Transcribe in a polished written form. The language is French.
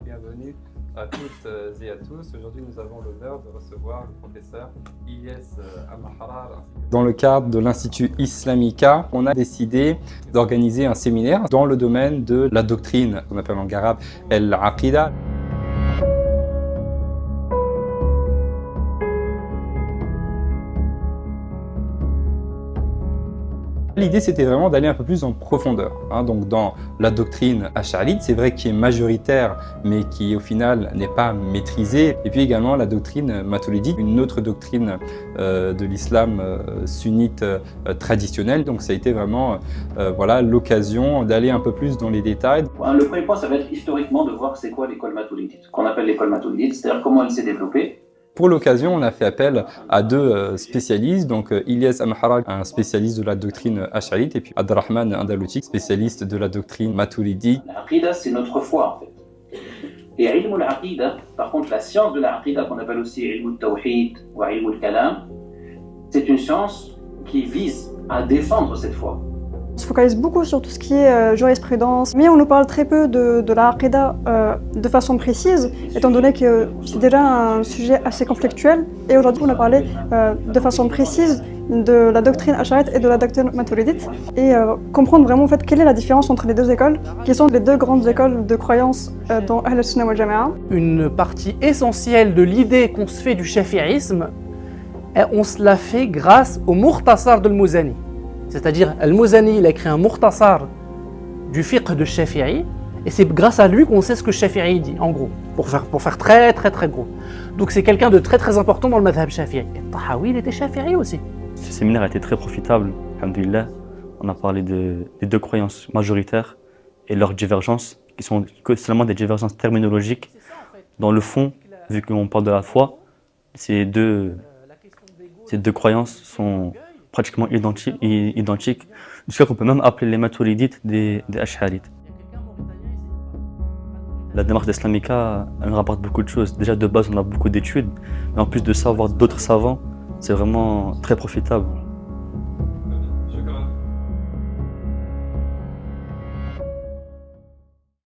bienvenue à toutes et à tous. Aujourd'hui, nous avons l'honneur de recevoir le professeur Ilyes Amahrar. Dans le cadre de l'Institut Islamica, on a décidé d'organiser un séminaire dans le domaine de la doctrine, qu'on appelle en langue arabe al-Aqida. L'idée, c'était vraiment d'aller un peu plus en profondeur. Donc dans la doctrine ash'arite, c'est vrai qui est majoritaire, mais qui au final n'est pas maîtrisée. Et puis également la doctrine maturidite, une autre doctrine de l'islam sunnite traditionnel. Donc ça a été vraiment voilà, l'occasion d'aller un peu plus dans les détails. Le premier point, ça va être historiquement de voir c'est quoi l'école maturidite, qu'on appelle l'école maturidite, c'est-à-dire comment elle s'est développée. Pour l'occasion, on a fait appel à deux spécialistes, donc Ilyes Amahrar, un spécialiste de la doctrine ash'arite, et puis Abderrahman Andalouti, spécialiste de la doctrine maturidi. L'aqida, c'est notre foi en fait. Et ilm al-aqida, par contre, la science de l'aqida, qu'on appelle aussi ilm al-tawhid ou ilm al-kalam, c'est une science qui vise à défendre cette foi. On se focalise beaucoup sur tout ce qui est jurisprudence, mais on nous parle très peu de la aqida de façon précise, étant donné que c'est déjà un sujet assez conflictuel. Et aujourd'hui, on a parlé de façon précise de la doctrine ash'arite et de la doctrine maturidite, et comprendre vraiment en fait quelle est la différence entre les deux écoles, qui sont les deux grandes écoles de croyance dans Ahl al-Sunnah wal Jama'a. Une partie essentielle de l'idée qu'on se fait du shafi'isme, on se la fait grâce au Mukhtasar de al-Muzani. C'est-à-dire, Al-Muzani, il a écrit un Mukhtasar du fiqh de Shafi'i, et c'est grâce à lui qu'on sait ce que Shafi'i dit, en gros, pour faire très gros. Donc c'est quelqu'un de très important dans le madhab Shafi'i. Et Tahawi, il était Shafi'i aussi. Ce séminaire a été très profitable, alhamdoulilah. On a parlé des deux croyances majoritaires et leurs divergences, qui sont seulement des divergences terminologiques. Dans le fond, vu qu'on parle de la foi, ces deux croyances sont pratiquement identiques, jusqu'à qu'on peut même appeler les maturidites des ash'arites. La démarche d'Islamica, elle rapporte beaucoup de choses. Déjà de base, on a beaucoup d'études, mais en plus de ça, avoir d'autres savants, c'est vraiment très profitable.